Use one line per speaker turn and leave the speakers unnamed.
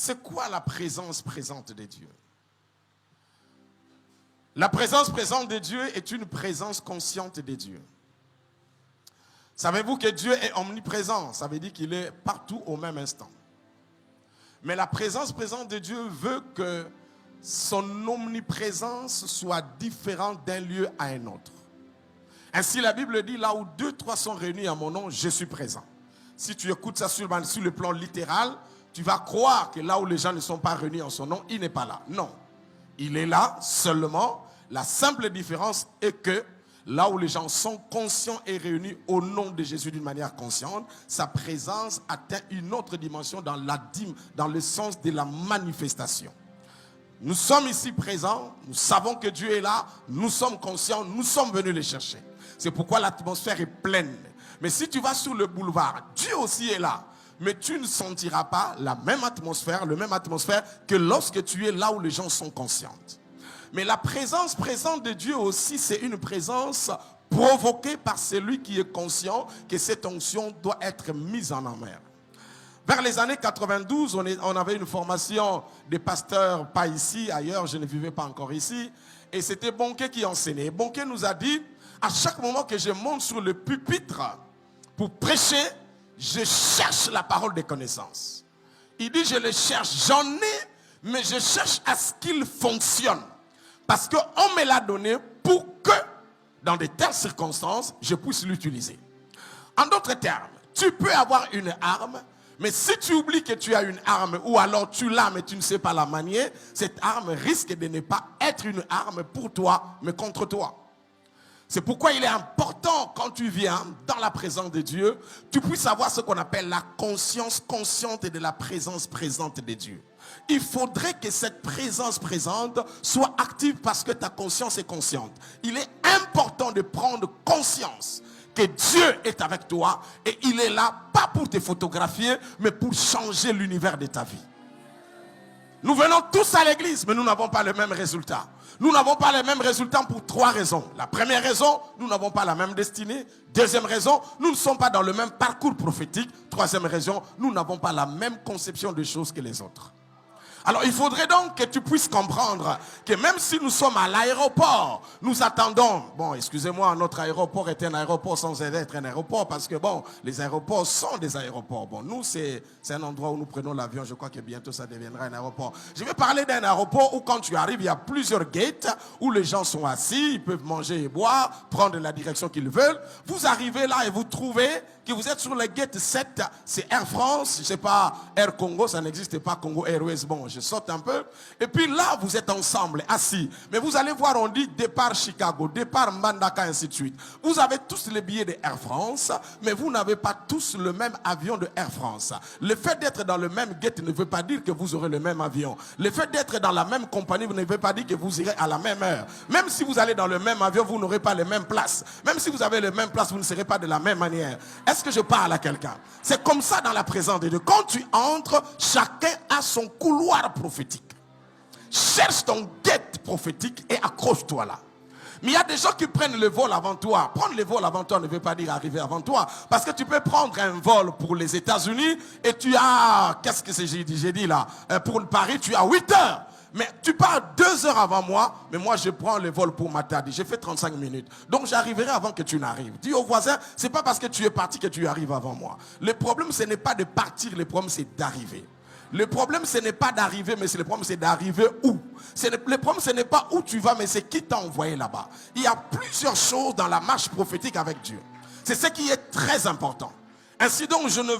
C'est quoi la présence présente de Dieu? La présence présente de Dieu est une présence consciente de Dieu. Savez-vous que Dieu est omniprésent? Ça veut dire qu'il est partout au même instant. Mais la présence présente de Dieu veut que son omniprésence soit différente d'un lieu à un autre. Ainsi, la Bible dit, là où 2, 3 sont réunis à mon nom, je suis présent. Si tu écoutes ça sur le plan littéral, tu vas croire que là où les gens ne sont pas réunis en son nom, il n'est pas là. Non, il est là seulement. La simple différence est que là où les gens sont conscients et réunis au nom de Jésus d'une manière consciente, sa présence atteint une autre dimension dans le sens de la manifestation. Nous sommes ici présents, nous savons que Dieu est là, nous sommes conscients, nous sommes venus le chercher. C'est pourquoi l'atmosphère est pleine. Mais si tu vas sur le boulevard, Dieu aussi est là. Mais tu ne sentiras pas la même atmosphère que lorsque tu es là où les gens sont conscients. Mais la présence présente de Dieu aussi, c'est une présence provoquée par celui qui est conscient que cette onction doit être mise en œuvre. Vers les années 92, on avait une formation des pasteurs, pas ici, ailleurs, je ne vivais pas encore ici. Et c'était Bonquet qui enseignait. Bonquet nous a dit, à chaque moment que je monte sur le pupitre pour prêcher, je cherche la parole de connaissance. Il dit, je le cherche, j'en ai, mais je cherche à ce qu'il fonctionne. Parce qu'on me l'a donné pour que, dans de telles circonstances, je puisse l'utiliser. En d'autres termes, tu peux avoir une arme, mais si tu oublies que tu as une arme, ou alors tu l'as mais tu ne sais pas la manier, cette arme risque de ne pas être une arme pour toi, mais contre toi. C'est pourquoi il est important, quand tu viens dans la présence de Dieu, tu puisses avoir ce qu'on appelle la conscience consciente de la présence présente de Dieu. Il faudrait que cette présence présente soit active parce que ta conscience est consciente. Il est important de prendre conscience que Dieu est avec toi et il est là, pas pour te photographier, mais pour changer l'univers de ta vie. Nous venons tous à l'église, mais nous n'avons pas le même résultat. Nous n'avons pas les mêmes résultats pour 3 raisons. La première raison, nous n'avons pas la même destinée. Deuxième raison, nous ne sommes pas dans le même parcours prophétique. Troisième raison, nous n'avons pas la même conception des choses que les autres. Alors il faudrait donc que tu puisses comprendre que même si nous sommes à l'aéroport, nous attendons, bon excusez-moi, notre aéroport est un aéroport sans être un aéroport parce que bon, les aéroports sont des aéroports. Bon, nous c'est un endroit où nous prenons l'avion, je crois que bientôt ça deviendra un aéroport. Je vais parler d'un aéroport où quand tu arrives, il y a plusieurs gates où les gens sont assis, ils peuvent manger et boire, prendre la direction qu'ils veulent. Vous arrivez là et vous trouvez que vous êtes sur le gate 7, c'est Air France, je ne sais pas, Air Congo, ça n'existe pas, Congo Airways, bon, je saute un peu. Et puis là, vous êtes ensemble, assis. Mais vous allez voir, on dit départ Chicago, départ Mbandaka, ainsi de suite. Vous avez tous les billets de Air France, mais vous n'avez pas tous le même avion de Air France. Le fait d'être dans le même gate ne veut pas dire que vous aurez le même avion. Le fait d'être dans la même compagnie ne veut pas dire que vous irez à la même heure. Même si vous allez dans le même avion, vous n'aurez pas les mêmes places. Même si vous avez les mêmes places, vous ne serez pas de la même manière. Est-ce que je parle à quelqu'un? C'est comme ça dans la présence de Dieu. Quand tu entres, chacun a son couloir prophétique. Cherche ton guette prophétique et accroche-toi là. Mais il y a des gens qui prennent le vol avant toi. Prendre le vol avant toi ne veut pas dire arriver avant toi. Parce que tu peux prendre un vol pour les États-Unis et tu as, qu'est-ce que j'ai dit là? Pour Paris, tu as 8 heures. Mais tu pars 2 heures avant moi, mais moi je prends le vol pour Matadi. J'ai fait 35 minutes. Donc j'arriverai avant que tu n'arrives. Dis au voisin, c'est pas parce que tu es parti que tu arrives avant moi. Le problème, ce n'est pas de partir, le problème, c'est d'arriver. Le problème, ce n'est pas d'arriver, mais le problème, c'est d'arriver où? Le problème, ce n'est pas où tu vas, mais c'est qui t'a envoyé là-bas. Il y a plusieurs choses dans la marche prophétique avec Dieu. C'est ce qui est très important. Ainsi donc, je ne